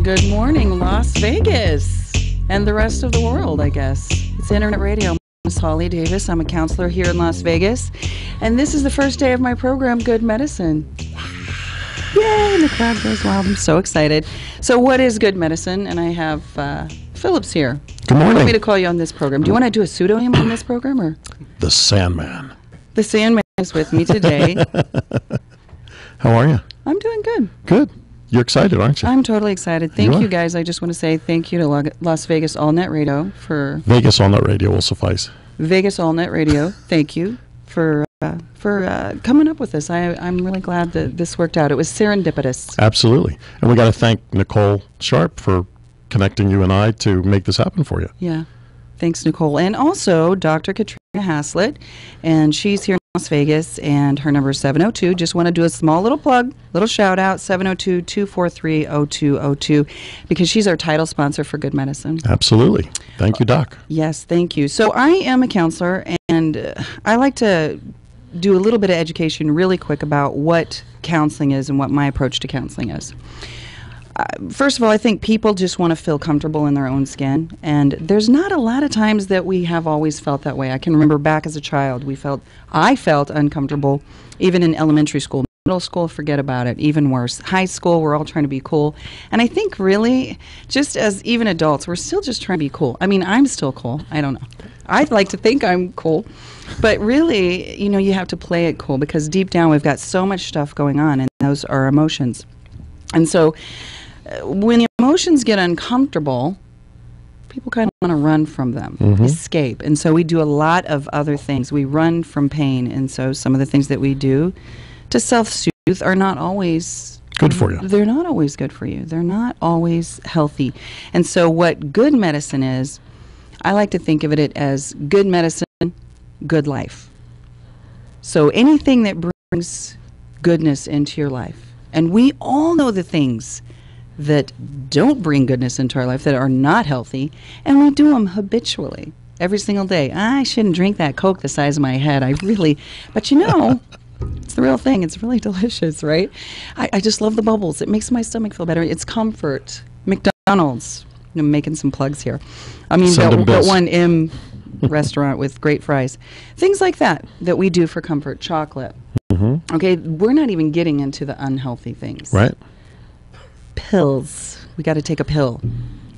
Good morning, Las Vegas, and the rest of the world, I guess. It's Internet Radio. My name is Holly Davis. I'm a counselor here in Las Vegas, and this is the first day of my program, Good Medicine. Yay, and the crowd goes wild. I'm so excited. So what is Good Medicine? And I have Phillips here. Good morning. You want me to call you on this program? Do you want to do a pseudonym on this program? Or The Sandman. The Sandman is with me today. How are you? I'm doing good. Good. You're excited, aren't you? I'm totally excited. Thank you, guys. I just want to say thank you to Las Vegas All Net Radio for... Vegas All Net Radio will suffice. Vegas All Net Radio, thank you for coming up with this. I'm really glad that this worked out. It was serendipitous. Absolutely. And we got to thank Nicole Sharp for connecting you and I to make this happen for you. Yeah. Thanks, Nicole. And also Dr. Katrina Haslett, and she's here in Las Vegas, and her number is 702. Just want to do a small little plug, little shout out, 702-243-0202, because she's our title sponsor for Good Medicine. Absolutely. Thank you, Doc. Yes, thank you. So I am a counselor, and I like to do a little bit of education really quick about what counseling is and what my approach to counseling is. First of all, I think people just want to feel comfortable in their own skin, and there's not a lot of times that we have always felt that way. I can remember back as a child, I felt uncomfortable, even in elementary school. Middle school, forget about it, even worse. High school, we're all trying to be cool. And I think really, just as even adults, we're still just trying to be cool. I mean, I'm still cool. I don't know. I'd like to think I'm cool. But really, you have to play it cool, because deep down we've got so much stuff going on, and those are emotions. And so when the emotions get uncomfortable, people kind of want to run from them, escape. And so we do a lot of other things. We run from pain. And so some of the things that we do to self-soothe are not always good for you. They're not always good for you. They're not always healthy. And so what good medicine is, I like to think of it as good medicine, good life. So anything that brings goodness into your life. And we all know the things that don't bring goodness into our life, that are not healthy, and we do them habitually every single day. I shouldn't drink that Coke the size of my head. But it's the real thing. It's really delicious, right? I just love the bubbles. It makes my stomach feel better. It's comfort. McDonald's. I'm making some plugs here. I mean, that one M restaurant with great fries. Things like that we do for comfort. Chocolate. Okay, we're not even getting into the unhealthy things. Right. Pills. We got to take a pill.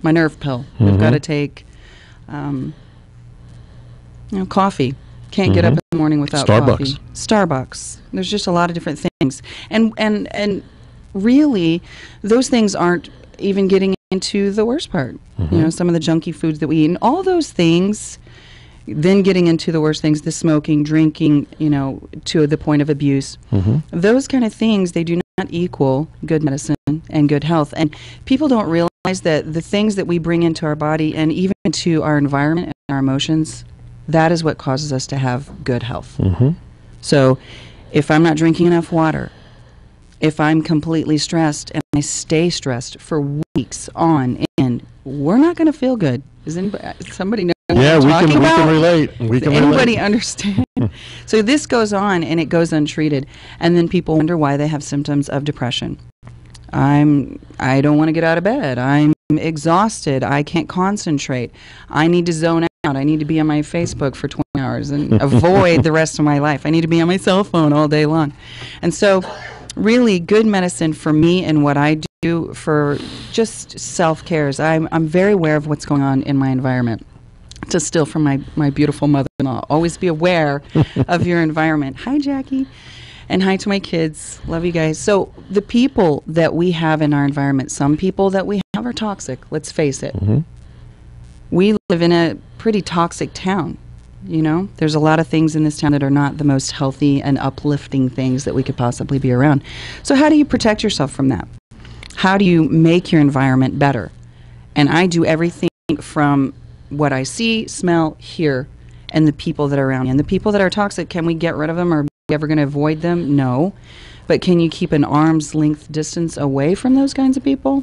My nerve pill. We've got to take, coffee. Can't get up in the morning without coffee. Starbucks. There's just a lot of different things. And really, those things aren't even getting into the worst part. Some of the junky foods that we eat. And all those things, then getting into the worst things, the smoking, drinking, to the point of abuse. Those kind of things, they do not equal good medicine and good health. And people don't realize that the things that we bring into our body and even into our environment and our emotions, that is what causes us to have good health. So if I'm not drinking enough water, if I'm completely stressed and I stay stressed for weeks on end, we're not going to feel good. Does somebody know what I'm talking about? We can relate. Does anybody understand? So this goes on and it goes untreated, and then people wonder why they have symptoms of depression. I don't want to get out of bed. I'm exhausted. I can't concentrate. I need to zone out. I need to be on my Facebook for 20 hours and avoid the rest of my life. I need to be on my cell phone all day long. And so really good medicine for me and what I do for just self-care is I'm very aware of what's going on in my environment. To steal from my beautiful mother-in-law, always be aware of your environment. Hi, Jackie. And hi to my kids. Love you guys. So the people that we have in our environment, some people that we have are toxic. Let's face it. We live in a pretty toxic town. There's a lot of things in this town that are not the most healthy and uplifting things that we could possibly be around. So how do you protect yourself from that? How do you make your environment better? And I do everything from what I see, smell, hear, and the people that are around me. And the people that are toxic, can we get rid of them? Or are we ever going to avoid them? No. But can you keep an arm's length distance away from those kinds of people?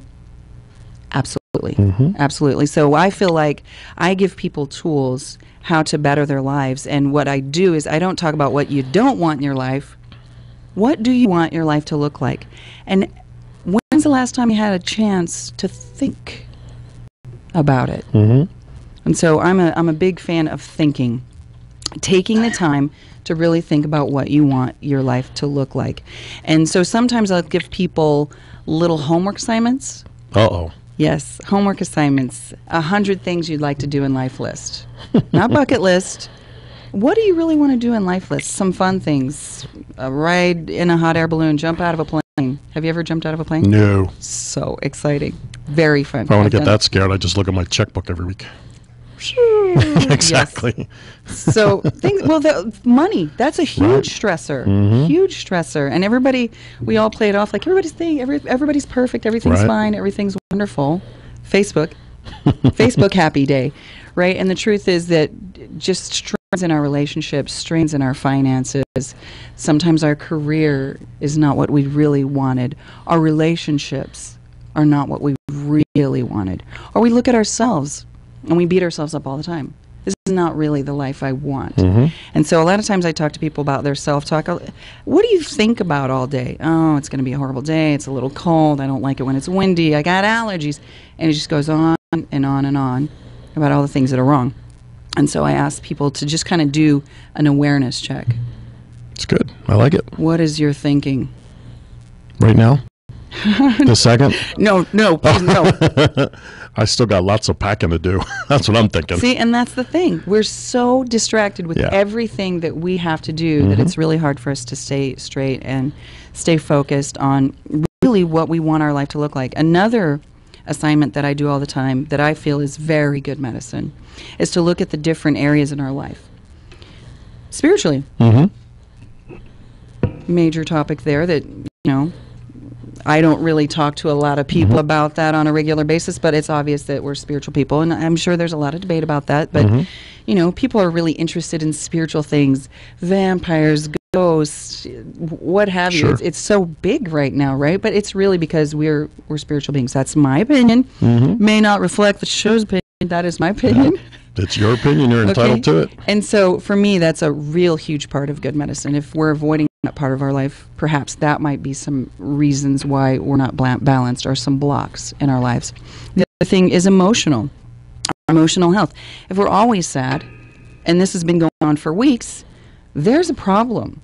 Absolutely. Absolutely. So I feel like I give people tools how to better their lives. And what I do is I don't talk about what you don't want in your life. What do you want your life to look like? And when when's the last time you had a chance to think about it? Mm-hmm. And so I'm a big fan of thinking, taking the time to really think about what you want your life to look like. And so sometimes I'll give people little homework assignments. Uh-oh. Yes, homework assignments. 100 things you'd like to do in life list. Not bucket list. What do you really want to do in life list? Some fun things. A ride in a hot air balloon, jump out of a plane. Have you ever jumped out of a plane? No. So exciting. Very fun. If I want I've to get done that scared, I just look at my checkbook every week. it. Exactly. Yes. So things. Well, money. That's a huge stressor. Mm-hmm. Huge stressor. And everybody, we all play it off like everybody's perfect. Everything's Right. fine. Everything's wonderful. Facebook happy day, right? And the truth is that just strains in our relationships, strains in our finances. Sometimes our career is not what we really wanted. Our relationships are not what we really wanted. Or we look at ourselves and we beat ourselves up all the time. This is not really the life I want. Mm-hmm. And so a lot of times I talk to people about their self-talk. What do you think about all day? Oh, it's going to be a horrible day. It's a little cold. I don't like it when it's windy. I got allergies. And it just goes on and on and on about all the things that are wrong. And so I ask people to just kind of do an awareness check. It's good. I like it. What is your thinking? Right now? The second? No, please, no. I still got lots of packing to do. That's what I'm thinking. See, and that's the thing. We're so distracted with Yeah. everything that we have to do that it's really hard for us to stay straight and stay focused on really what we want our life to look like. Another assignment that I do all the time that I feel is very good medicine is to look at the different areas in our life. Spiritually. Mm-hmm. Major topic there that, I don't really talk to a lot of people about that on a regular basis, but it's obvious that we're spiritual people, and I'm sure there's a lot of debate about that. But, people are really interested in spiritual things, vampires, ghosts, what have you. Sure. It's so big right now, right? But it's really because we're spiritual beings. That's my opinion. May not reflect the show's opinion. That is my opinion. It's your opinion. You're entitled to it. And so for me, that's a real huge part of good medicine. If we're avoiding that part of our life, perhaps that might be some reasons why we're not balanced or some blocks in our lives. The other thing is emotional health. If we're always sad, and this has been going on for weeks, there's a problem.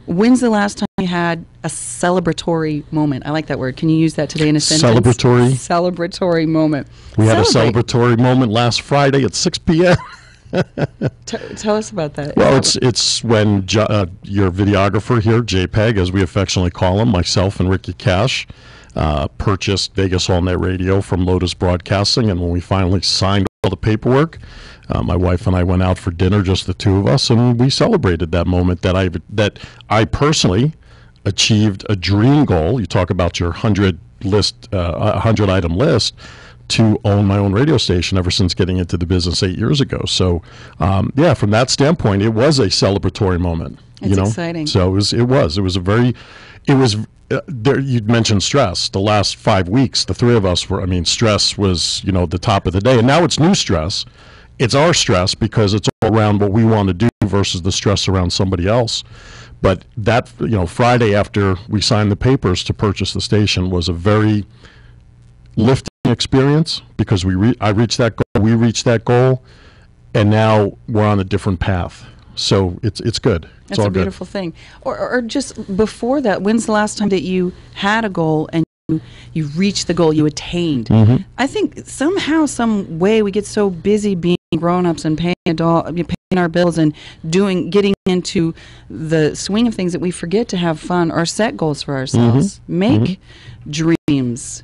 When's the last time you had a celebratory moment? I like that word. Can you use that today in a sentence? Celebratory moment. We had a Celebrate. celebratory moment last Friday at 6 p.m. Tell us about that. Well, it's when your videographer here, JPEG, as we affectionately call him, myself and Ricky Cash, purchased Vegas All Night Radio from Lotus Broadcasting, and when we finally signed all the paperwork, my wife and I went out for dinner, just the two of us, and we celebrated that moment that I personally achieved a dream goal. You talk about your 100-item list. To own my own radio station ever since getting into the business 8 years ago. So, from that standpoint, it was a celebratory moment. It's exciting. So it was there. You'd mentioned stress. The last 5 weeks, the three of us were. Stress was the top of the day, and now it's new stress. It's our stress because it's all around what we want to do versus the stress around somebody else. But that Friday after we signed the papers to purchase the station was a very lifting experience because I reached that goal, we reached that goal, and now we're on a different path. So it's good. It's all a beautiful thing. Or just before that, when's the last time that you had a goal and you reached the goal, you attained? I think somehow, some way, we get so busy being grown-ups and paying our bills and getting into the swing of things that we forget to have fun or set goals for ourselves. Make dreams.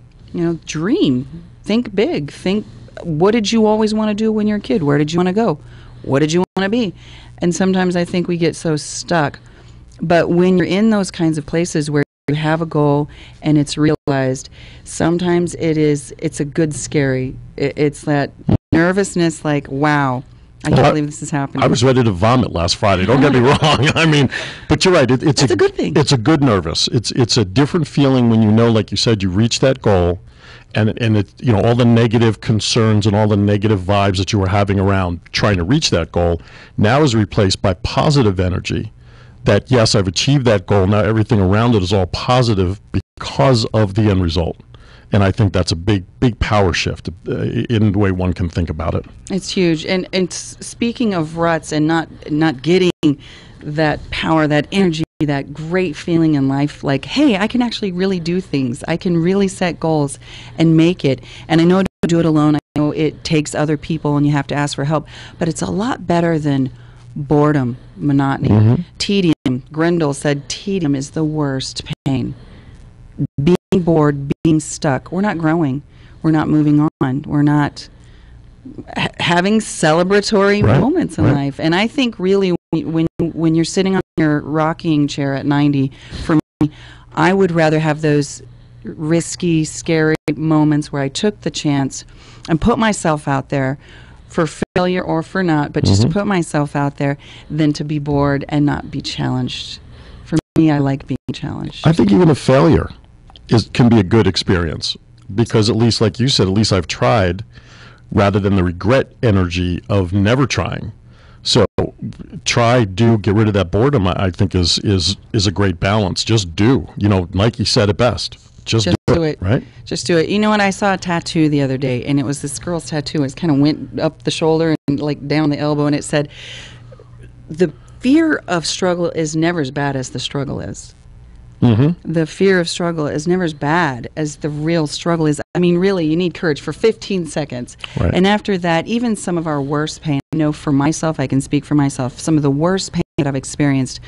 Dream. Think big. Think, what did you always want to do when you're a kid? Where did you want to go? What did you want to be? And sometimes I think we get so stuck. But when you're in those kinds of places where you have a goal and it's realized, sometimes it's a good scary. It's that nervousness, like, wow, I can't believe this is happening. I was ready to vomit last Friday. Don't get me wrong. But you're right. It's a good thing. It's a good nervous. It's a different feeling when like you said, you reach that goal, and it, all the negative concerns and all the negative vibes that you were having around trying to reach that goal now is replaced by positive energy. That yes, I've achieved that goal. Now everything around it is all positive because of the end result. And I think that's a big power shift in the way one can think about it. It's huge. And speaking of ruts and not getting that power, that energy, that great feeling in life, like, hey, I can actually really do things. I can really set goals and make it. And I know I don't do it alone. I know it takes other people and you have to ask for help. But it's a lot better than boredom, monotony, tedium. Grindel said tedium is the worst pain. Being bored, being stuck. We're not growing. We're not moving on. We're not having celebratory moments in life. And I think really when you're sitting on your rocking chair at 90, for me, I would rather have those risky, scary moments where I took the chance and put myself out there for failure or for not, but just to put myself out there than to be bored and not be challenged. For me, I like being challenged. I think even a failure can be a good experience, because at least, like you said, at least I've tried, rather than the regret energy of never trying. So try, do, get rid of that boredom, I think is a great balance. Just do. You know, Nike said it best. Just do it. Right? Just do it. You know what? I saw a tattoo the other day, and it was this girl's tattoo. It kind of went up the shoulder and like down the elbow, and it said, the fear of struggle is never as bad as the struggle is. The fear of struggle is never as bad as the real struggle is. I mean, really, you need courage for 15 seconds. Right. And after that, even some of our worst pain, I know for myself, I can speak for myself, some of the worst pain that I've experienced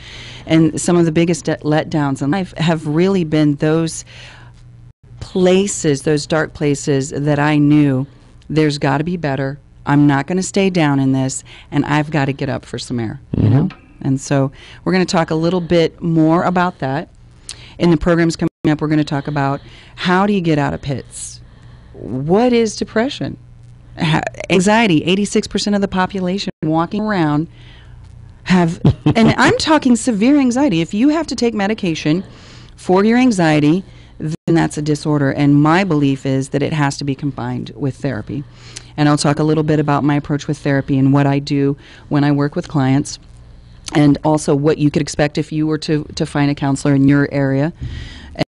and some of the biggest letdowns in life have really been those places, those dark places that I knew there's got to be better. I'm not going to stay down in this, and I've got to get up for some air, you know? And so we're going to talk a little bit more about that. In the programs coming up, we're going to talk about how do you get out of pits? What is depression? Anxiety. 86% of the population walking around have, and I'm talking severe anxiety. If you have to take medication for your anxiety, then that's a disorder. And my belief is that it has to be combined with therapy. And I'll talk a little bit about my approach with therapy and what I do when I work with clients, and also what you could expect if you were to find a counselor in your area.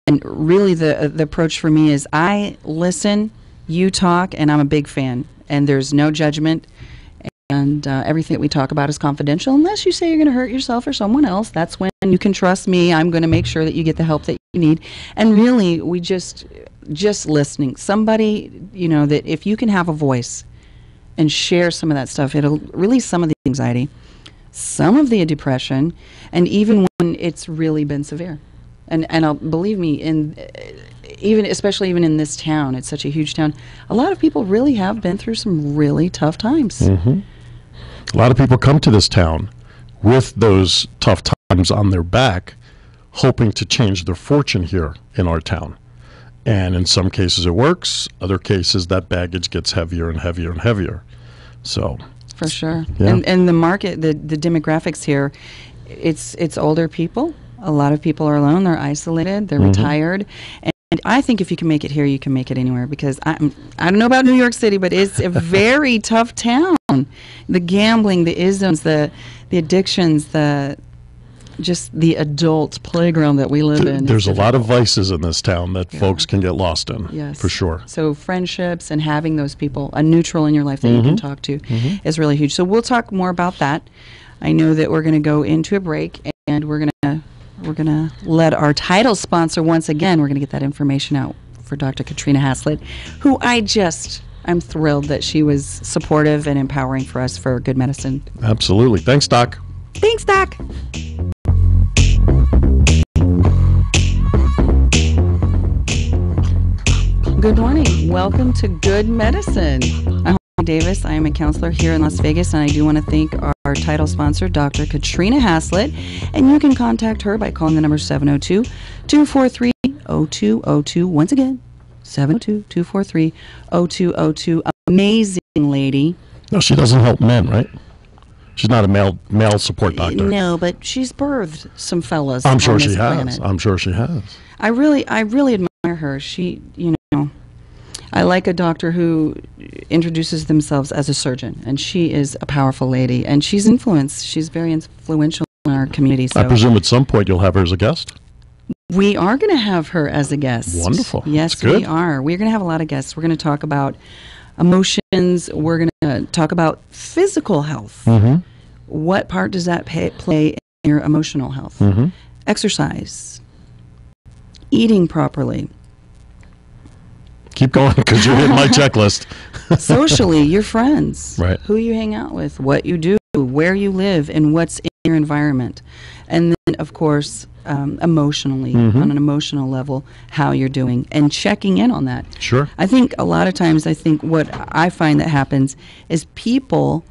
And really the approach for me is I listen, you talk, and I'm a big fan. And there's no judgment, and everything that we talk about is confidential unless you say you're going to hurt yourself or someone else. That's when you can trust me. I'm going to make sure that you get the help that you need. And really, we just listening. Somebody, you know, that if you can have a voice and share some of that stuff, it'll release some of the anxiety, some of the depression, and even when it's really been severe. And believe me, especially even in this town, it's such a huge town, a lot of people really have been through some really tough times. A lot of people come to this town with those tough times on their back, hoping to change their fortune here in our town. And in some cases it works, other cases that baggage gets heavier and heavier and heavier. So for sure. Yeah. And the market, the demographics here, it's older people. A lot of people are alone. They're isolated. They're retired. And I think if you can make it here, you can make it anywhere, because I don't know about New York City, but it's a very tough town. The gambling, the isms, the addictions, just the adult playground that we live in. There's a lot of vices in this town that folks can get lost in, yes, for sure. So friendships and having those people, a neutral in your life that you can talk to, is really huge. So we'll talk more about that. I know that we're going to go into a break, and we're going to let our title sponsor, once again, we're going to get that information out for Dr. Katrina Haslett, who I'm thrilled that she was supportive and empowering for us for Good Medicine. Absolutely. Thanks, Doc. Thanks, Doc. Good morning. Welcome to Good Medicine. I'm Holly Davis. I am a counselor here in Las Vegas, and I do want to thank our title sponsor, Dr. Katrina Haslett. And you can contact her by calling the number 702-243-0202. Once again, 702-243-0202. Amazing lady. No, she doesn't help men, right? She's not a male support doctor. No, but she's birthed some fellas. I'm sure she has. Planet. I'm sure she has. I really admire her. She, I like a doctor who introduces themselves as a surgeon, and she is a powerful lady, and she's influenced. She's very influential in our community. So I presume at some point you'll have her as a guest? We are going to have her as a guest. Wonderful. Yes, That's good. we are. We're going to have a lot of guests. We're going to talk about emotions. We're going to talk about physical health. Mm-hmm. What part does that play in your emotional health? Mm-hmm. Exercise. Eating properly. Keep going, because you're hitting my checklist. Socially, your friends. Right. Who you hang out with, what you do, where you live, and what's in your environment. And then, of course, emotionally, Mm-hmm. on an emotional level, how you're doing, and checking in on that. Sure. I think a lot of times, what I find that happens is people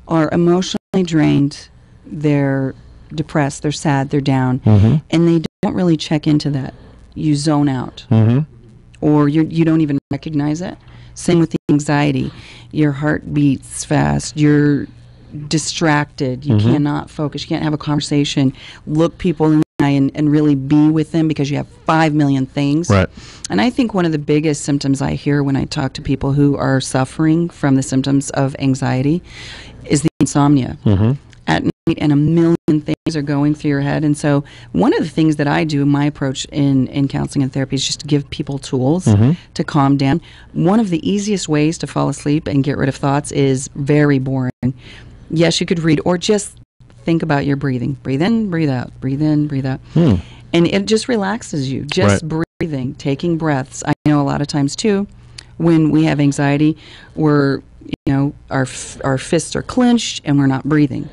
are emotionally drained, they're depressed, they're sad, they're down, Mm-hmm. and they don't really check into that. You zone out, Mm-hmm. or you don't even recognize it. Same with the anxiety. Your heart beats fast, you're distracted, you Mm-hmm. cannot focus, you can't have a conversation, look people in the eye and really be with them because you have 5 million things. Right. And I think one of the biggest symptoms I hear when I talk to people who are suffering from the symptoms of anxiety is the insomnia. Mm-hmm. At night, and a million things are going through your head. And so one of the things that I do, my approach in counseling and therapy, is just to give people tools Mm-hmm. to calm down. One of the easiest ways to fall asleep and get rid of thoughts is very boring. Yes, you could read, or just think about your breathing. Breathe in, breathe out, breathe in, breathe out. And it just relaxes you. Just breathing, taking breaths. I know a lot of times, too, when we have anxiety, we're, our fists are clenched and we're not breathing.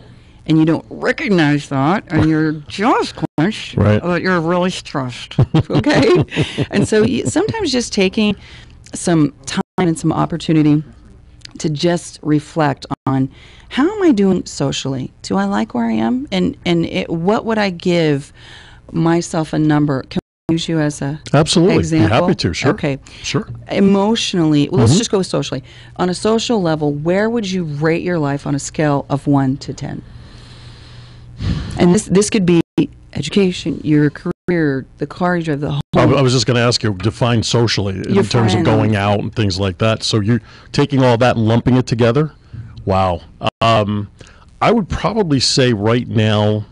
And you don't recognize that, and your jaw's clenched, Right. but you're really stressed, okay? And so sometimes just taking some time and some opportunity to just reflect on, how am I doing socially? Do I like where I am? And what would I give myself a number? Can I use you as a Absolutely. example? Be happy to. Sure. Okay. Sure. Emotionally, well, let's just go socially. On a social level, where would you rate your life on a scale of 1 to 10? And this could be education, your career, the car you drive, the home. I was just going to ask you, define socially in Your terms of friends. going out and things like that. So you're taking all that and lumping it together? Wow. I would probably say right now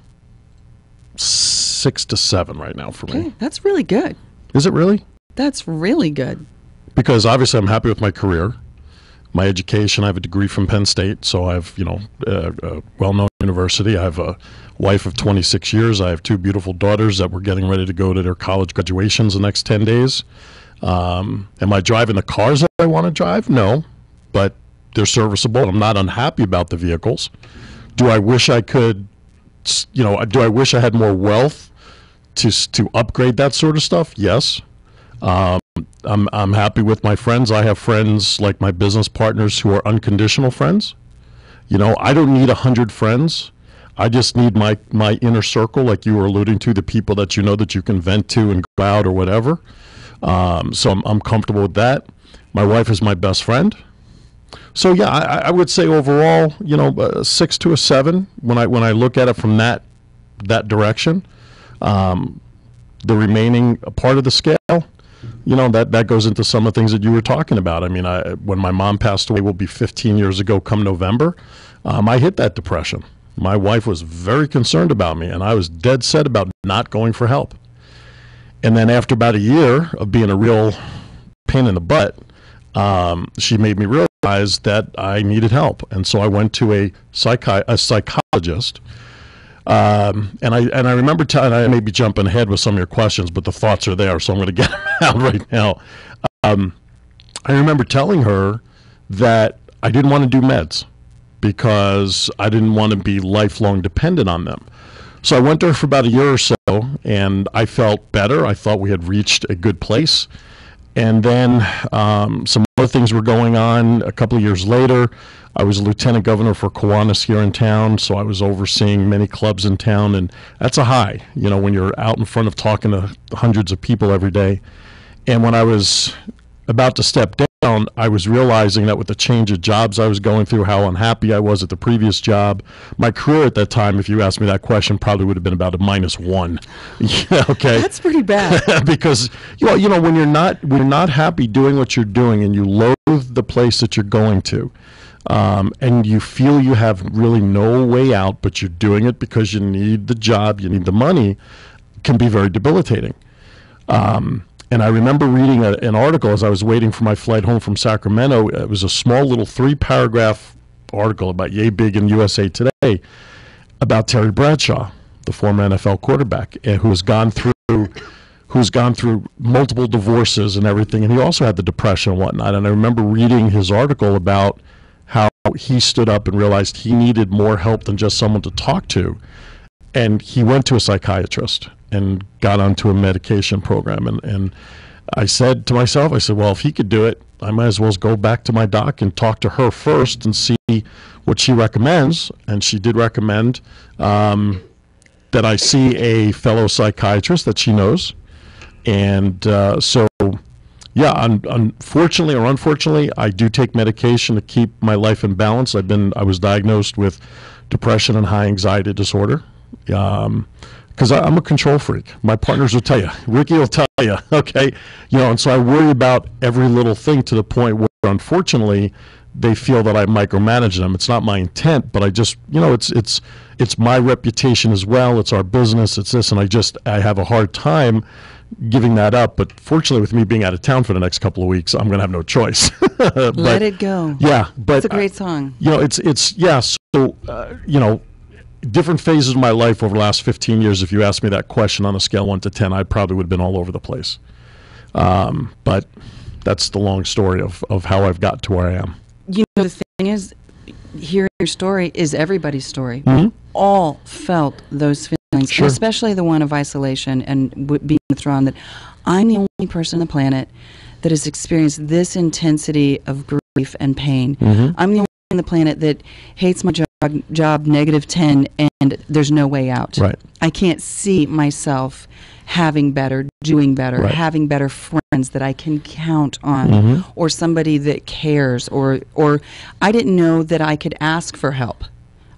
6 to 7 right now for me. Okay, that's really good. Is it really? That's really good. Because obviously I'm happy with my career, my education. I have a degree from Penn State, so I have, a well-known university. I have a wife of 26 years. I have 2 beautiful daughters that we're getting ready to go to their college graduations the next 10 days. Am I driving the cars that I want to drive? No, but they're serviceable. I'm not unhappy about the vehicles. Do I wish I could, do I wish I had more wealth to upgrade that sort of stuff? Yes. I'm happy with my friends. I have friends like my business partners who are unconditional friends. I don't need 100 friends. I just need my inner circle, like you were alluding to, the people that that you can vent to and go out or whatever. So I'm comfortable with that. My wife is my best friend. So yeah, I would say overall, 6 to a 7 when I look at it from that direction. The remaining part of the scale, that goes into some of the things that you were talking about. I mean, when my mom passed away, will be 15 years ago come November, I hit that depression. My wife was very concerned about me, and I was dead set about not going for help. And then after about a year of being a real pain in the butt, she made me realize that I needed help. And so I went to a psychologist. And I remember I may be jumping ahead with some of your questions, but the thoughts are there, so I'm going to get them out right now. I remember telling her that I didn't want to do meds because I didn't want to be lifelong dependent on them. So I went to her for about a year or so, and I felt better. I thought we had reached a good place. And then some other things were going on. A couple of years later, I was a lieutenant governor for Kiwanis here in town, so I was overseeing many clubs in town, and that's a high, when you're out in front of talking to hundreds of people every day. And when I was about to step down, I was realizing that with the change of jobs I was going through, how unhappy I was at the previous job. My career at that time, if you asked me that question, probably would have been about a -1. Yeah, okay. That's pretty bad. Because when you're not happy doing what you're doing, and you loathe the place that you're going to, and you feel you have really no way out, but you're doing it because you need the job, you need the money, can be very debilitating. And I remember reading an article as I was waiting for my flight home from Sacramento. It was a small little 3-paragraph article about Yay Big in USA Today about Terry Bradshaw, the former NFL quarterback, who's gone through multiple divorces and everything, and he also had the depression and whatnot. And I remember reading his article about how he stood up and realized he needed more help than just someone to talk to. And he went to a psychiatrist and got onto a medication program. And I said to myself, I said, well, if he could do it, I might as well go back to my doc and talk to her first and see what she recommends. And she did recommend that I see a fellow psychiatrist that she knows. And so, yeah, unfortunately or unfortunately, I do take medication to keep my life in balance. I was diagnosed with depression and high anxiety disorder. Because I'm a control freak. My partners will tell you. Ricky will tell you, okay? And so I worry about every little thing to the point where, unfortunately, they feel that I micromanage them. It's not my intent, but I just, it's my reputation as well. It's our business. It's this, and I have a hard time giving that up. But fortunately, with me being out of town for the next couple of weeks, I'm going to have no choice. Let it go. Yeah, but it's a great song. So different phases of my life over the last 15 years, if you asked me that question on a scale 1 to 10, I probably would have been all over the place. But that's the long story of how I've got to where I am. The thing is, hearing your story is everybody's story. Mm-hmm. All felt those feelings, Sure. especially the one of isolation and being withdrawn, that I'm the only person on the planet that has experienced this intensity of grief and pain. Mm-hmm. I'm the only on the planet that hates my job -10 and there's no way out. Right. I can't see myself having better, doing better, Right. having better friends that I can count on, Mm-hmm. or somebody that cares, or I didn't know that I could ask for help.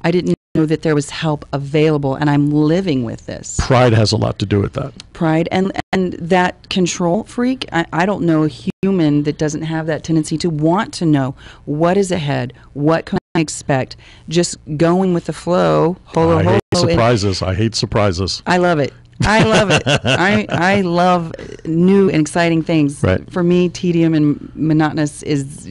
I didn't know that there was help available, and I'm living with this. Pride has a lot to do with that. Pride and that control freak. I don't know a human that doesn't have that tendency to want to know what is ahead, what can I expect, just going with the flow. I hate surprises. I hate surprises. I love it. I love it. I love new and exciting things. Right. For me, tedium and monotonous is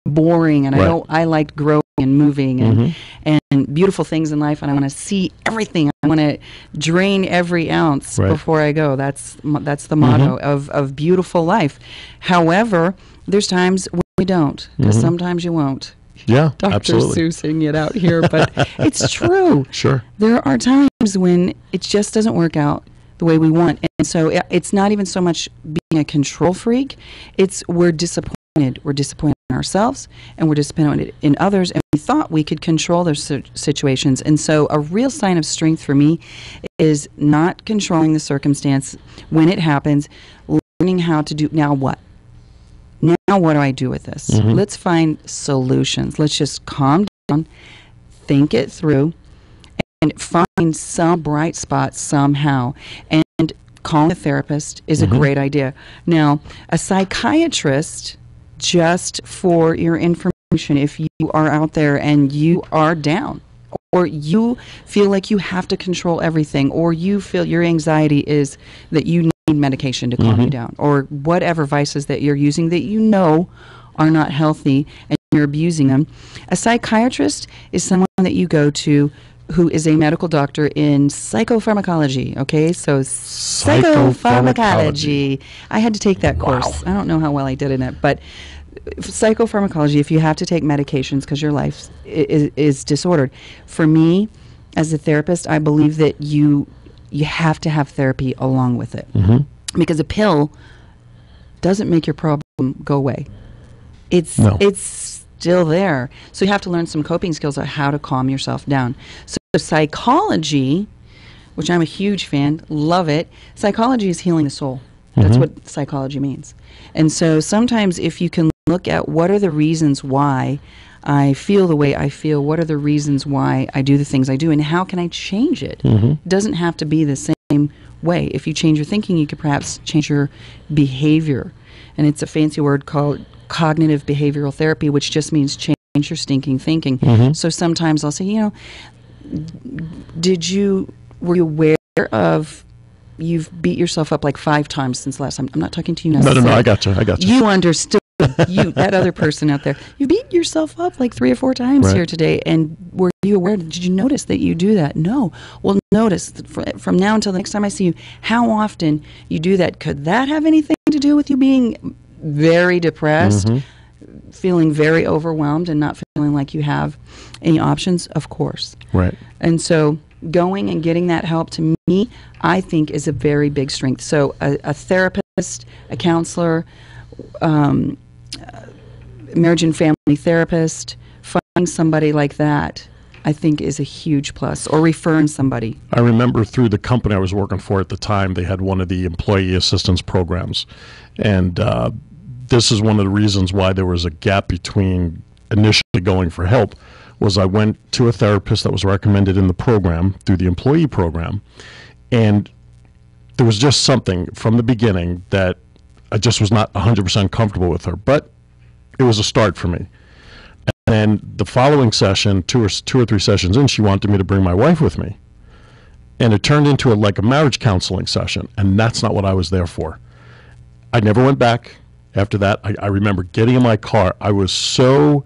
boring, and Right. I like growing and moving and beautiful things in life, and I want to see everything. I want to drain every ounce Right. before I go. That's the motto of beautiful life. However, there's times when we don't, because sometimes you won't. Yeah, Dr. absolutely. Seussing it out here, but it's true. Sure. There are times when it just doesn't work out the way we want. And so it's not even so much being a control freak. It's we're disappointed. We're disappointed in ourselves, and we're disappointed in others, and we thought we could control those situations. And so a real sign of strength for me is not controlling the circumstance when it happens, learning how to do, now what? Now what do I do with this? Let's find solutions. Let's just calm down, think it through, and find some bright spot somehow. And calling a therapist is a great idea. Now, a psychiatrist, just for your information, if you are out there and you are down, or you feel like you have to control everything, or you feel your anxiety is that you need medication to calm you down, or whatever vices that you're using that you know are not healthy and you're abusing them, a psychiatrist is someone that you go to who is a medical doctor in psychopharmacology. Okay, so psychopharmacology. I had to take that course. I don't know how well I did in it, but psychopharmacology, if you have to take medications because your life is disordered. For me, as a therapist, I believe that you have to have therapy along with it, because a pill doesn't make your problem go away. It's still there. So you have to learn some coping skills on how to calm yourself down. So psychology, which I'm a huge fan, love it. Psychology is healing the soul. That's what psychology means. And so sometimes if you can look at what are the reasons why I feel the way I feel, what are the reasons why I do the things I do, and how can I change it? It doesn't have to be the same way. If you change your thinking, you could perhaps change your behavior. And it's a fancy word called cognitive behavioral therapy, which just means change your stinking thinking. So sometimes I'll say, were you aware of you've beat yourself up like 5 times since last time. I'm not talking to you No, necessarily. I got you. You understood. That other person out there, you beat yourself up like 3 or 4 times Right. here today. And were you aware? Did you notice that you do that? No. Well, notice from now until the next time I see you, how often you do that. Could that have anything to do with you being very depressed, feeling very overwhelmed, and not feeling like you have any options? Of course. Right. And so going and getting that help, to me, I think is a very big strength. So a therapist, a counselor, marriage and family therapist, finding somebody like that, I think is a huge plus, or referring somebody. I remember through the company I was working for at the time, they had one of the employee assistance programs. And this is one of the reasons why there was a gap between initially going for help, was I went to a therapist that was recommended in the program through the employee program. And there was just something from the beginning that I just was not 100% comfortable with her. But it was a start for me. And then the following session, two or 3 sessions in, she wanted me to bring my wife with me. And it turned into like a marriage counseling session, and that's not what I was there for. I never went back after that. I remember getting in my car. I was so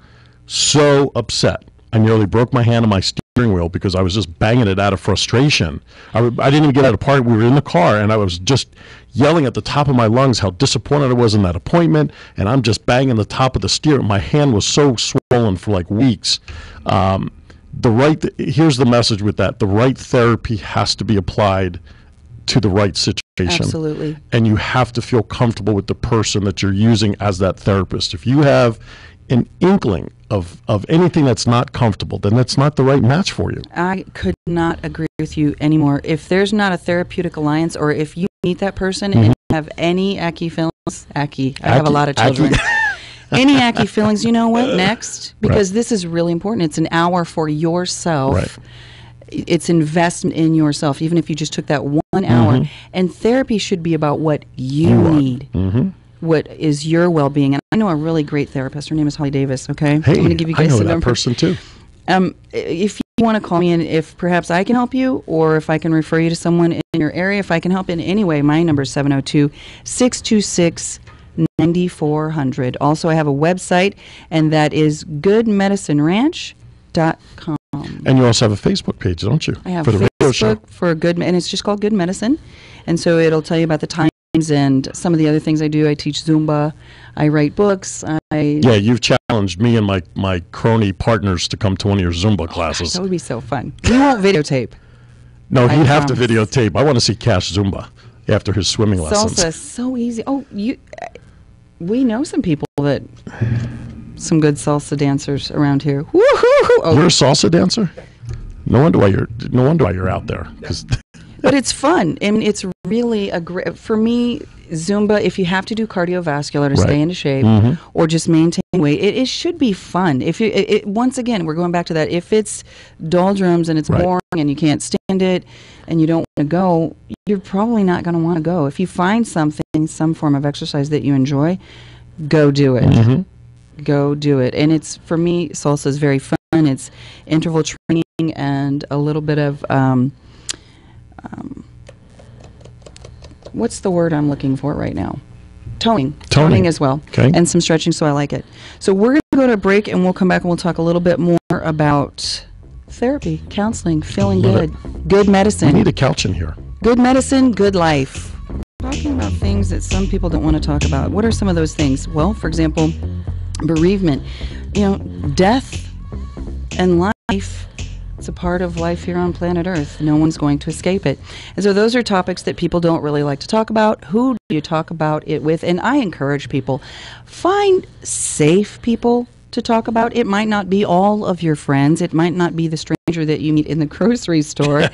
upset. I nearly broke my hand on my steering wheel because I was just banging it out of frustration. I didn't even get out of park. We were in the car, and I was just yelling at the top of my lungs how disappointed I was in that appointment, and I'm just banging the top of the steering. My hand was so swollen for like weeks. Here's the message with that. The right therapy has to be applied to the right situation. Absolutely. And you have to feel comfortable with the person that you're using as that therapist. If you have an inkling of anything that's not comfortable, then that's not the right match for you. I could not agree with you anymore. If there's not a therapeutic alliance, or if you meet that person and you have any achy feelings, I have a lot of children. Any achy feelings, you know what, next? Because this is really important. It's an hour for yourself. Right. It's investment in yourself, even if you just took that 1 hour. And therapy should be about what you need. What is your well-being. And I know a really great therapist. Her name is Holly Davis, okay? Hey, I'm going to give you guys I know some that number. person too. If you want to call me, and if perhaps I can help you, or if I can refer you to someone in your area, if I can help in any way, my number is 702-626-9400. Also, I have a website, and that is goodmedicineranch.com. And you also have a Facebook page, don't you? I have for the radio show. Facebook for Good, and it's just called Good Medicine. And so it'll tell you about the times and some of the other things I do. I teach Zumba. I write books. Yeah, you've challenged me and my crony partners to come to one of your Zumba classes. That would be so fun. We won't videotape. No, he'd have to promise. videotape. I want to see Cash Zumba after his swimming lessons. Salsa is so easy. Oh, we know some people some good salsa dancers around here. Woo-hoo-hoo. Oh. You're a salsa dancer? No wonder why you're out there. 'Cause But it's fun, and it's really a great, for me, Zumba, if you have to do cardiovascular to stay into shape or just maintain weight, it should be fun. If you, once again, we're going back to that. If it's doldrums and it's boring and you can't stand it and you don't want to go, you're probably not going to want to go. If you find something, some form of exercise that you enjoy, go do it. Go do it. And it's, for me, salsa is very fun. It's interval training and a little bit of what's the word I'm looking for right now? Toning as well. Okay. And some stretching, so I like it. So we're going to go to a break, and we'll come back and we'll talk a little bit more about therapy, counseling, feeling Love good, good medicine. we need a couch in here. Good medicine, good life. Talking about things that some people don't want to talk about. What are some of those things? Well, for example, bereavement. Death and life. It's a part of life here on planet Earth. No one's going to escape it. And so those are topics that people don't really like to talk about. Who do you talk about it with? And I encourage people, find safe people to talk about. It might not be all of your friends. It might not be the stranger that you meet in the grocery store.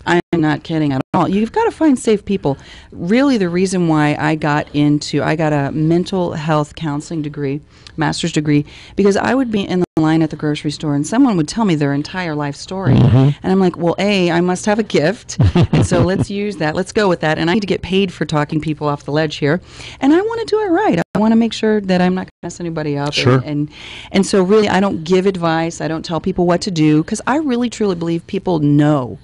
I'm not kidding at all. You've got to find safe people. Really, the reason why I got a mental health counseling degree, master's degree, because I would be in the line at the grocery store and someone would tell me their entire life story. And I'm like, well, I must have a gift. And so let's use that. Let's go with that. And I need to get paid for talking people off the ledge here. And I want to do it right. I want to make sure that I'm not going to mess anybody up. Sure. And so really, I don't give advice. I don't tell people what to do, because I really, truly believe people know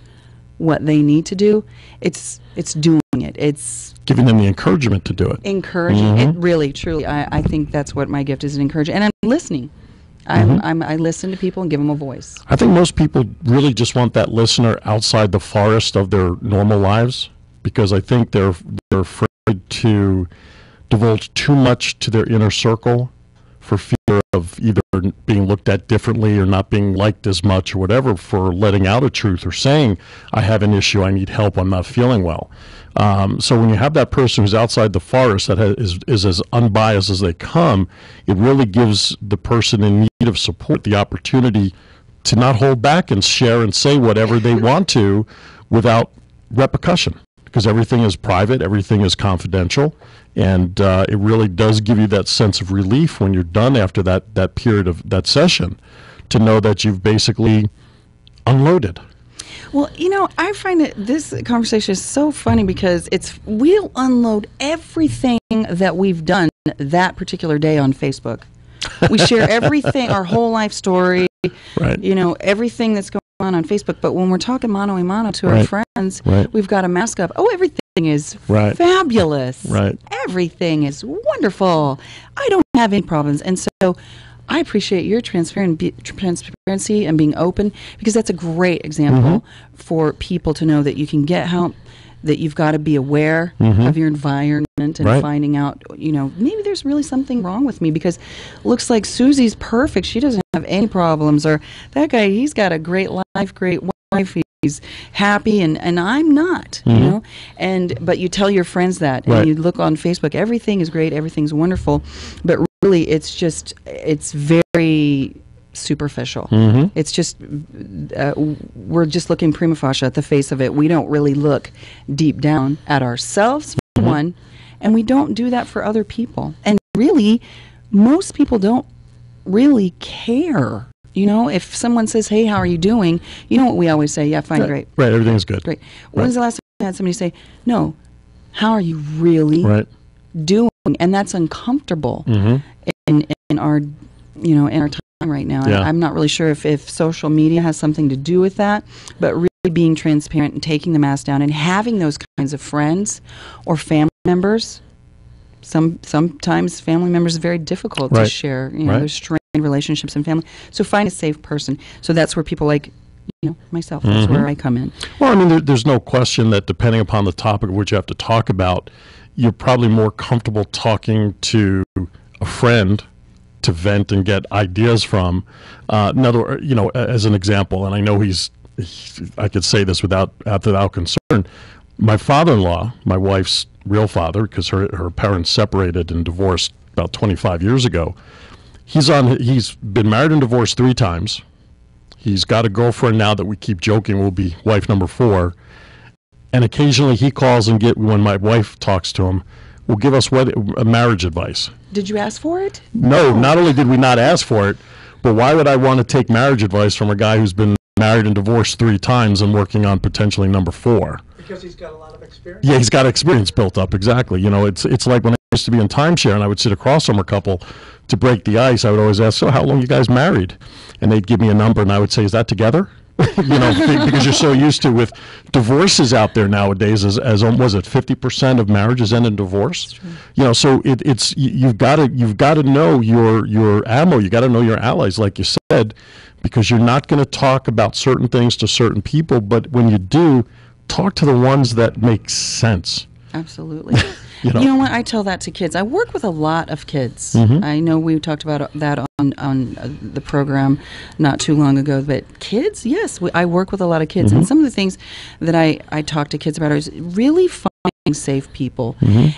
what they need to do. It's doing it. It's Giving them the encouragement to do it. encouraging. It really, truly, I think that's what my gift is, an encouragement. And I'm listening. I listen to people and give them a voice. I think most people really just want that listener outside the forest of their normal lives, because I think they're afraid to divulge too much to their inner circle for fear of either being looked at differently or not being liked as much or whatever, for letting out a truth or saying, I have an issue, I need help, I'm not feeling well. So when you have that person who's outside the forest that is as unbiased as they come, it really gives the person in need of support the opportunity to not hold back and share and say whatever they want to without repercussion, because everything is private, everything is confidential, and it really does give you that sense of relief when you're done after that period of that session, to know that you've basically unloaded. Well, I find that this conversation is so funny because we'll unload everything that we've done that particular day on Facebook. We share everything, our whole life story, Right. Everything that's going on Facebook. But when we're talking mano a mano to our Right. friends, Right. we've got a mask up. Oh, everything is Right. fabulous. Right. Everything is wonderful. I don't have any problems. And so I appreciate your transparency and being open, because that's a great example for people to know that you can get help, that you've got to be aware of your environment and Right. finding out, maybe there's really something wrong with me, because it looks like Susie's perfect. She doesn't have any problems. Or that guy, he's got a great life, great wife. He's happy, and I'm not, but you tell your friends that, and Right. you look on Facebook, everything is great, everything's wonderful, but really it's very superficial. It's just we're just looking prima facie at the face of it. We don't really look deep down at ourselves, for one, and we don't do that for other people. And really, most people don't really care. If someone says, hey, how are you doing? You know what we always say? Yeah, fine, great. Right, everything's good. Great. When's the last time you had somebody say, no, how are you really Right. doing? And that's uncomfortable in our, in our time right now. Yeah. I'm not really sure if social media has something to do with that, but really being transparent and taking the mask down and having those kinds of friends or family members. Sometimes family members are very difficult to Right. share. Right. There's strained relationships in family. So find a safe person. So that's where people like, myself, that's where I come in. Well, I mean, there's no question that depending upon the topic of which you have to talk about, you're probably more comfortable talking to a friend to vent and get ideas from. Another, as an example, and I know I could say this without concern. My father-in-law, my wife's real father, because her parents separated and divorced about 25 years ago. He's been married and divorced 3 times. He's got a girlfriend now that we keep joking will be wife number 4. And occasionally he calls and when my wife talks to him, will give us marriage advice. Did you ask for it? No, not only did we not ask for it, but why would I want to take marriage advice from a guy who's been married and divorced 3 times and working on potentially number 4? Because he's got a lot of experience. Yeah, he's got experience built up, exactly. It's like when I used to be in timeshare and I would sit across from a couple to break the ice. I would always ask, so how long you guys married? And they'd give me a number and I would say, is that together? Because you're so used to with divorces out there nowadays, as was it 50% of marriages end in divorce? So you've got to know your ammo. You got to know your allies, like you said, because you're not going to talk about certain things to certain people. But when you do, talk to the ones that make sense. Absolutely. You know what? I tell that to kids. I work with a lot of kids. I know we talked about that on the program not too long ago, but kids, yes, I work with a lot of kids. And some of the things that I talk to kids about is really finding safe people.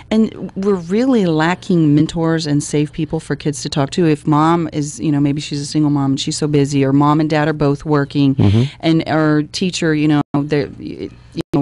And we're really lacking mentors and safe people for kids to talk to. If mom is, maybe she's a single mom and she's so busy, or mom and dad are both working, and our teacher, they're...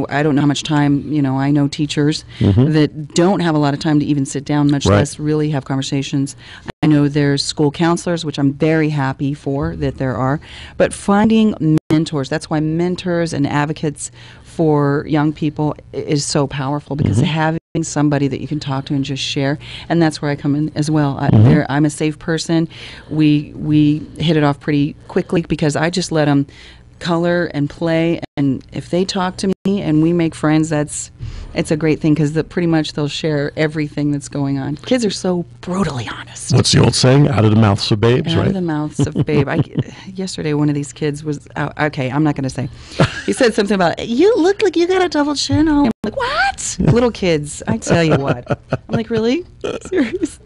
I don't know how much time, I know teachers that don't have a lot of time to even sit down, much less really have conversations. I know there's school counselors, which I'm very happy for that there are, but finding mentors, that's why mentors and advocates for young people is so powerful, because having somebody that you can talk to and just share, and that's where I come in as well. I'm a safe person. We hit it off pretty quickly because I just let them color and play, and if they talk to me and we make friends, it's a great thing, because pretty much they'll share everything that's going on. Kids are so brutally honest. What's the old saying? Out of the mouths of babes, Out right? of the mouths of babe. Yesterday, one of these kids was out. Okay, I'm not going to say. He said something about, you look like you got a double chin. I'm like, what? Little kids, I tell you what. I'm like, really? Serious?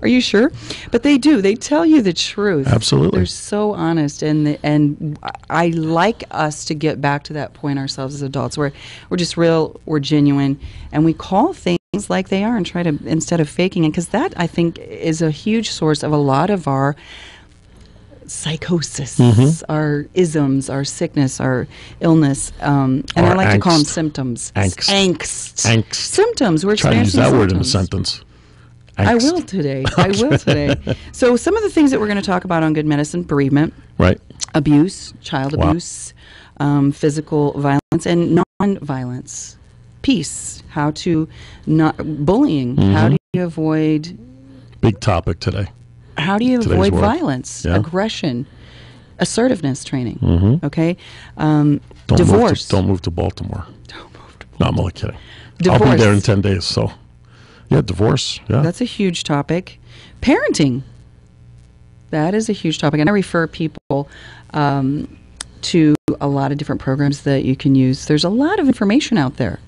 Are you sure? But they do. They tell you the truth. Absolutely. They're so honest, and I like us to get back to that point ourselves as adults, where we're just real, we're genuine, and we call things like they are and try to, instead of faking it, because that, I think, is a huge source of a lot of our psychosis, our isms, our sickness, our illness, and Our I like to call them angst. symptoms. Angst. Angst. Symptoms. We're Try to use experiencing that word in a symptoms. sentence. I Angst. will today. I will today. So some of the things that we're going to talk about on Good Medicine: bereavement, Right. abuse, child Wow. abuse, physical violence, and non-violence. Peace. How to not bullying. How do you avoid? Big topic today. How do you Today's avoid world. violence, Yeah. aggression, assertiveness training? Okay, Don't divorce. Don't move to Baltimore. No, I'm only kidding. Divorce. I'll be there in 10 days, so. Yeah, divorce. Yeah. That's a huge topic. Parenting. That is a huge topic. And I refer people to a lot of different programs that you can use. There's a lot of information out there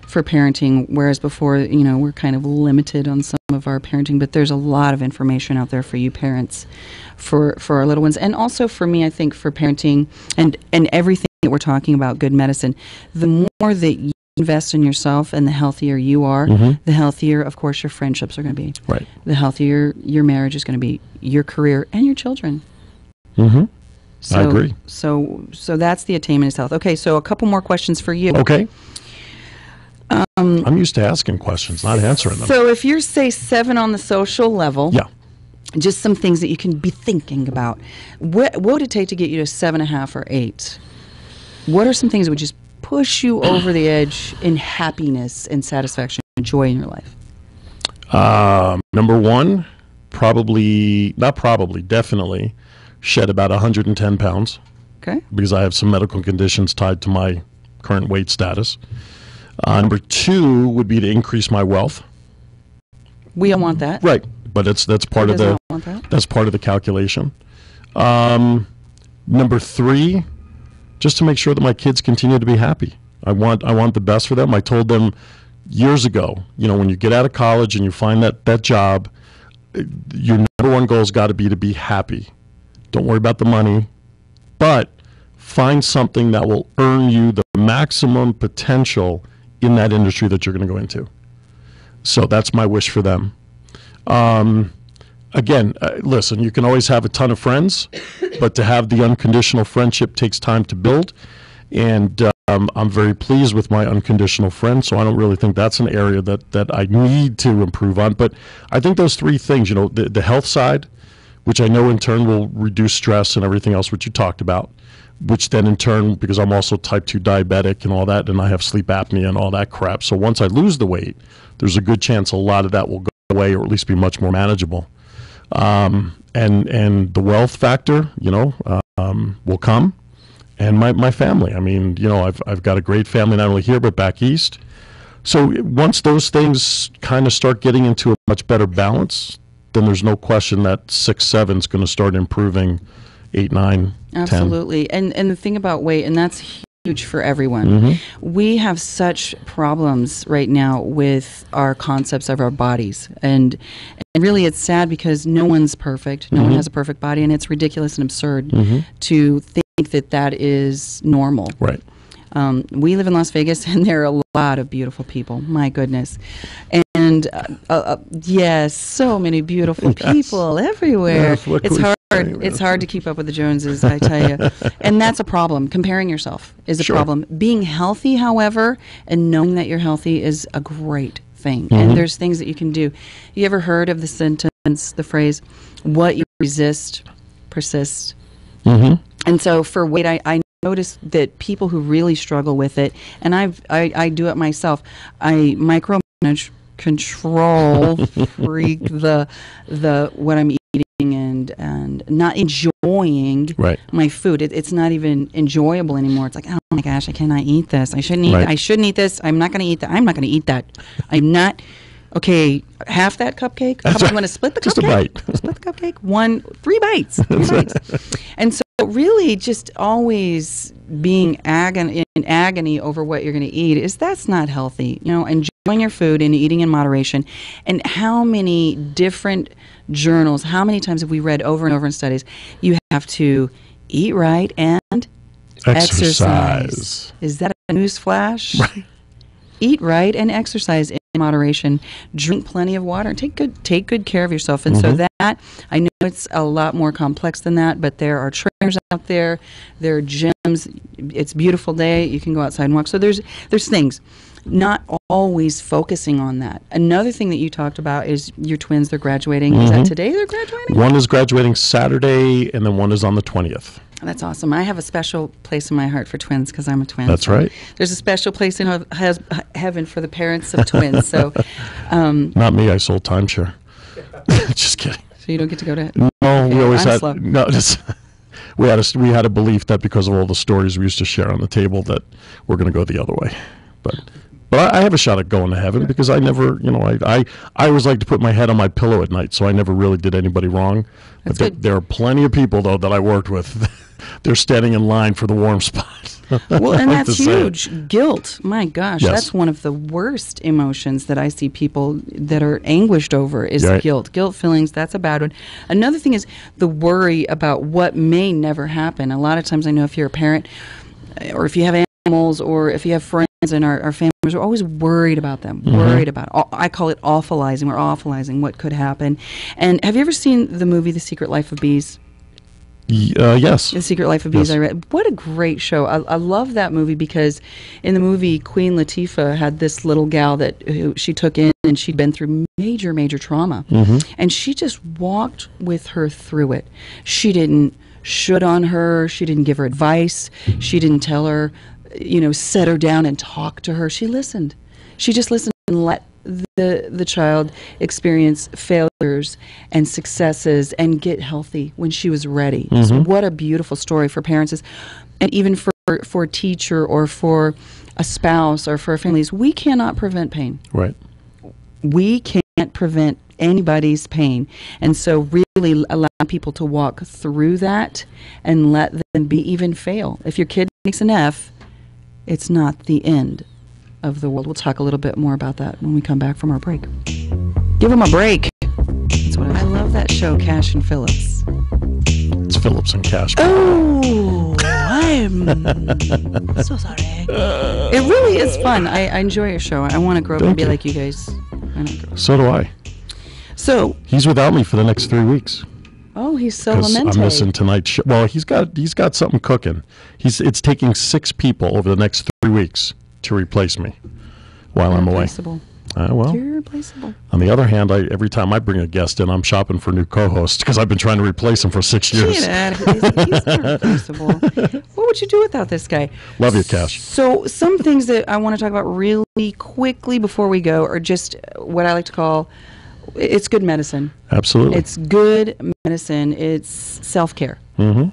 for parenting, whereas before, we're kind of limited on some of our parenting, but there's a lot of information out there for you parents, for our little ones. And also for me, I think for parenting and everything that we're talking about, good medicine, the more that you invest in yourself and the healthier you are, the healthier, of course, your friendships are going to be. Right. The healthier your marriage is going to be, your career, and your children. I agree. So that's the attainment is health. Okay, so a couple more questions for you. Okay. I'm used to asking questions, not answering them. So if you're, say, 7 on the social level, Yeah. just some things that you can be thinking about. What would it take to get you to 7.5 or 8? What are some things that would just push you over the edge in happiness and satisfaction and joy in your life? Number one, definitely shed about 110 pounds Okay. because I have some medical conditions tied to my current weight status. Number 2 would be to increase my wealth. We all want that. Right, but that's part Who of does the not want that? that's part of the calculation. Number 3, just to make sure that my kids continue to be happy. I want the best for them. I told them years ago, when you get out of college and you find that job, your number one goal has got to be happy. Don't worry about the money, but find something that will earn you the maximum potential in that industry that you're going to go into. So that's my wish for them. Again, listen, you can always have a ton of friends, but to have the unconditional friendship takes time to build. And I'm very pleased with my unconditional friends, so I don't really think that's an area that I need to improve on. But I think those 3 things, the health side, which I know in turn will reduce stress and everything else which you talked about, which then in turn, because I'm also type 2 diabetic and all that, and I have sleep apnea and all that crap. So once I lose the weight, there's a good chance a lot of that will go away or at least be much more manageable. And the wealth factor, will come. And my family. I mean, I've got a great family not only here but back east. So once those things kind of start getting into a much better balance, then there's no question that 6, 7 is going to start improving 8, 9, 10. Absolutely. And the thing about weight, and that's huge for everyone. We have such problems right now with our concepts of our bodies. And really it's sad because no one's perfect. No one has a perfect body, and it's ridiculous and absurd to think that is normal. Right. We live in Las Vegas, and there are a lot of beautiful people. My goodness. And yes, so many beautiful people everywhere. Yes, look It's who's hard. saying It's this. hard to keep up with the Joneses, I tell you. And that's a problem. Comparing yourself is a Sure. problem. Being healthy, however, and knowing that you're healthy is a great thing. And there's things that you can do. You ever heard of the sentence, the phrase, what you resist persists? And so for weight, I notice that people who really struggle with it, and I do it myself, I micromanage, control, freak the what I'm eating and not enjoying Right. my food. It's not even enjoyable anymore. It's like, oh my gosh, I cannot eat this. I shouldn't eat. Right. I shouldn't eat this. I'm not going to eat that. I'm not going to eat that. I'm not. Okay, half that cupcake. How about you want to split the Just a cupcake? bite. Split the cupcake. 3 bites. 3 bites. And so really just always being in agony over what you're going to eat that's not healthy. Enjoying your food and eating in moderation. And how many different journals, how many times have we read over and over in studies, you have to eat right and exercise. Is that a news flash? Right. Eat right and exercise in moderation. Drink plenty of water. Take good care of yourself. And so that, I know it's a lot more complex than that, but there are trainers out there. There are gyms. It's a beautiful day. You can go outside and walk. So there's things. Not always focusing on that. Another thing that you talked about is your twins. They're graduating. Is that today they're graduating? One is graduating Saturday, and then one is on the 20th. That's awesome. I have a special place in my heart for twins because I'm a twin. That's right. There's a special place in heaven for the parents of twins. So, Not me. I sold timeshare. Just kidding. so you don't get to go to. No, we always I'm had slow. no. Just, we had a belief that because of all the stories we used to share on the table that we're going to go the other way, but I have a shot at going to heaven because I never, I always like to put my head on my pillow at night, so I never really did anybody wrong. That's But good. there are plenty of people though that I worked with. They're standing in line for the warm spot. Well, I and like that's to say it. huge. Guilt. My gosh, Yes. that's one of the worst emotions that I see people that are anguished over is Right. guilt. Guilt feelings, that's a bad one. Another thing is the worry about what may never happen. A lot of times I know if you're a parent or if you have animals or if you have friends in our families, we're always worried about them, worried about I call it awfulizing. We're awfulizing what could happen. And have you ever seen the movie The Secret Life of Bees? Yes. The Secret Life of Bees. Yes. I read. What a great show! I love that movie because in the movie, Queen Latifah had this little gal who she took in, and she'd been through major trauma, and she just walked with her through it. She didn't should on her. She didn't give her advice. She didn't tell her, set her down and talk to her. She listened. She just listened and let the child experience failures and successes and get healthy when she was ready. So what a beautiful story for parents and even for a teacher or for a spouse or for families. We cannot prevent pain. Right. We can't prevent anybody's pain. And so really allow people to walk through that and let them even fail. If your kid makes an F, it's not the end of the world. We'll talk a little bit more about that when we come back from our break. Give them a break. That's what I love that show, Cash and Phillips. It's Phillips and Cash. Oh, I'm so sorry. It really is fun. I enjoy your show. I want to grow up and Thank be you. like you guys. So do I. So, He's without me for the next 3 weeks. oh, he's so Because I'm lamented. missing tonight's show. Well, he's got something cooking. It's taking 6 people over the next 3 weeks to replace me while I'm away. Irreplaceable. Well, You're irreplaceable. on the other hand, every time I bring a guest in, I'm shopping for new co-hosts because I've been trying to replace him for 6 years. Get out of here. He's irreplaceable. What would you do without this guy? Love you, Cash. So some things that I want to talk about really quickly before we go are just what I like to call, it's good medicine. Absolutely. It's good medicine. It's self-care. Mm-hmm.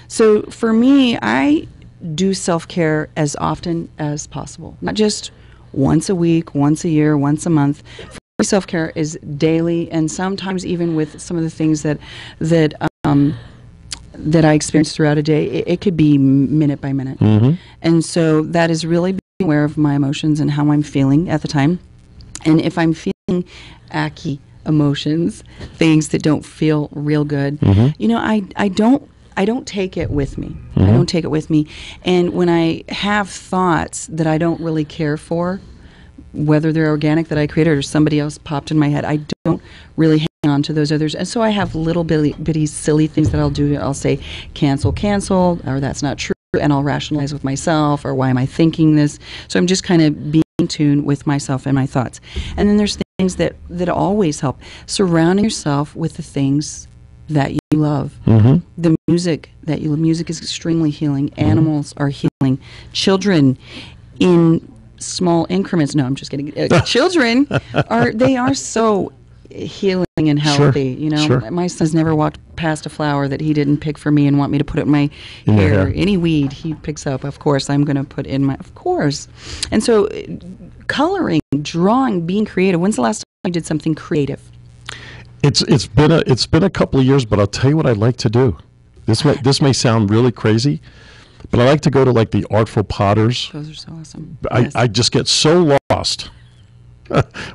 So for me, I do self-care as often as possible. Not just once a week, once a year, once a month. For me, self-care is daily, and sometimes even with some of the things that I experience throughout a day, it could be minute by minute. Mm-hmm. And so that is really being aware of my emotions and how I'm feeling at the time. And if I'm feeling acky emotions, things that don't feel real good, I don't take it with me. I don't take it with me. And when I have thoughts that I don't really care for, whether they're organic that I created or somebody else popped in my head, I don't really hang on to those others. And so I have little bitty silly things that I'll do. I'll say, cancel, or that's not true. And I'll rationalize with myself, or why am I thinking this? So I'm just kind of being in tune with myself and my thoughts. And then there's things that always help. Surrounding yourself with the things that you love. Mm-hmm. The music that you love. Music is extremely healing. Animals are healing. Children in small increments. No, I'm just kidding. Children are so healing and Sure, healthy. You know, sure. my son's never walked past a flower that he didn't pick for me and want me to put it in my In your hair. hair. Any weed he picks up, of course, I'm going to put in my. Of course, and so coloring, drawing, being creative. When's the last time you did something creative? It's been a couple of years, but I'll tell you what I'd like to do. This may sound really crazy, but I like to go to like the Artful Potters. Those are so awesome. I just get so lost.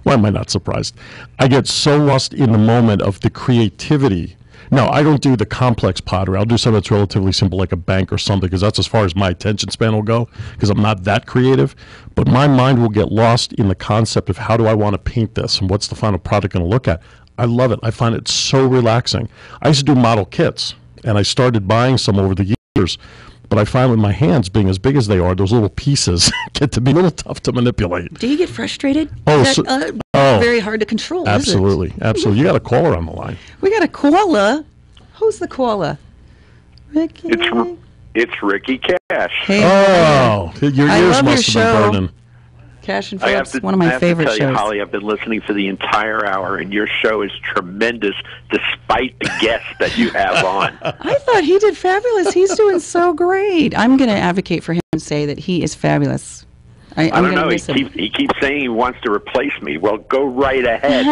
Why am I not surprised? I get so lost in the moment of the creativity. No, I don't do the complex pottery. I'll do something that's relatively simple, like a bank or something, because that's as far as my attention span will go, because I'm not that creative. But my mind will get lost in the concept of how do I want to paint this and what's the final product going to look at. I love it. I find it so relaxing. I used to do model kits, and I started buying some over the years. But I find with my hands being as big as they are, those little pieces get to be a little tough to manipulate. Do you get frustrated? Oh, Is so- that, oh. very hard to control. Absolutely, absolutely. You got a caller on the line. We got a koala. Who's the koala? Ricky. It's Ricky Cash. Hey, Oh, your I ears love your must have show. been burning. Cash and I Phillips, have to, one of my I have favorite to tell shows. you, Holly, I've been listening for the entire hour, and your show is tremendous despite the guests that you have on. I thought he did fabulous. He's doing so great. I'm going to advocate for him and say that he is fabulous. I I'm don't going to know. miss him. He keeps saying he wants to replace me. Well, go right ahead.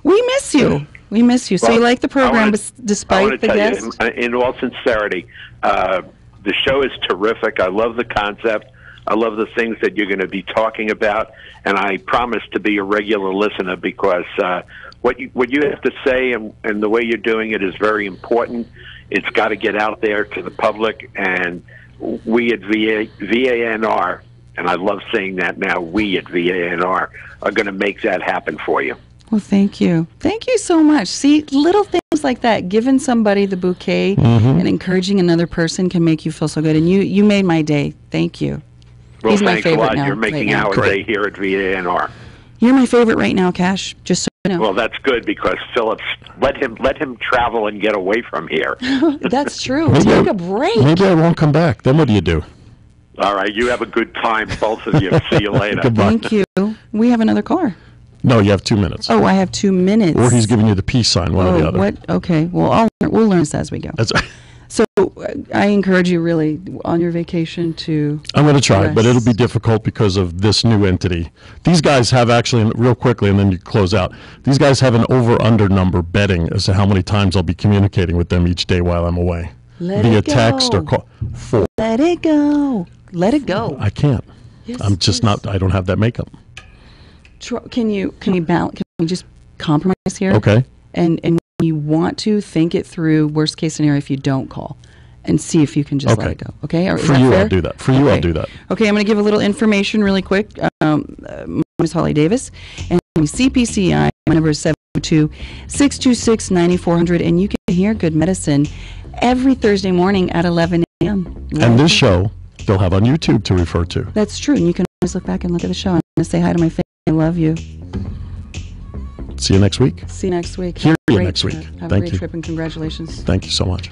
We miss you. We miss you. So Well, you like the program I despite want the to tell guests? you, in all sincerity, the show is terrific. I love the concept. I love the things that you're going to be talking about, and I promise to be a regular listener because what you have to say and the way you're doing it is very important. It's got to get out there to the public, and we at VANR, and I love saying that now, we at VANR are going to make that happen for you. Well, thank you. Thank you so much. See, little things like that, giving somebody the bouquet and encouraging another person can make you feel so good. And you made my day. Thank you. Well, He's my thanks a favorite lot. now, You're making right now. our Great. day here at VANR. You're my favorite right now, Cash, just so you know. Well, that's good because Phillips let him travel and get away from here. That's true. Maybe Take I- a break. Maybe I won't come back. Then what do you do? All right, you have a good time, both of you. See you later. Goodbye. Thank you. We have another caller. No, you have 2 minutes. Oh, I have 2 minutes. Or he's giving you the peace sign, one or the other. What? Okay. Well, we'll learn this as we go. That's, So I encourage you really on your vacation to. I'm going to try, but it'll be Rest. difficult because of this new entity. These guys have actually, real quickly, and then you close out. These guys have an over-under number betting as to how many times I'll be communicating with them each day while I'm away. Let via it go. text or call. 4. Let it go. Let it go. I can't. Yes, I'm just yes. not. I don't have that makeup. Can you balance? Can we just compromise here? Okay. And when you want to think it through, worst case scenario, if you don't call, and see if you can just let Okay. it go. Okay. Or, is For that you, fair? I'll do that. For you, I'll Okay. do that. Okay, I'm going to give a little information really quick. My name is Holly Davis, and CPCI. My number is 702-626-9400, and you can hear Good Medicine every Thursday morning at 11 a.m. And this show, they'll have on YouTube to refer to. That's true, and you can always look back and look at the show. I'm going to say hi to my family. I love you. See you next week. See you next week. Hear Have a you great next week. trip. Have a Thank great you. trip, and congratulations. Thank you so much.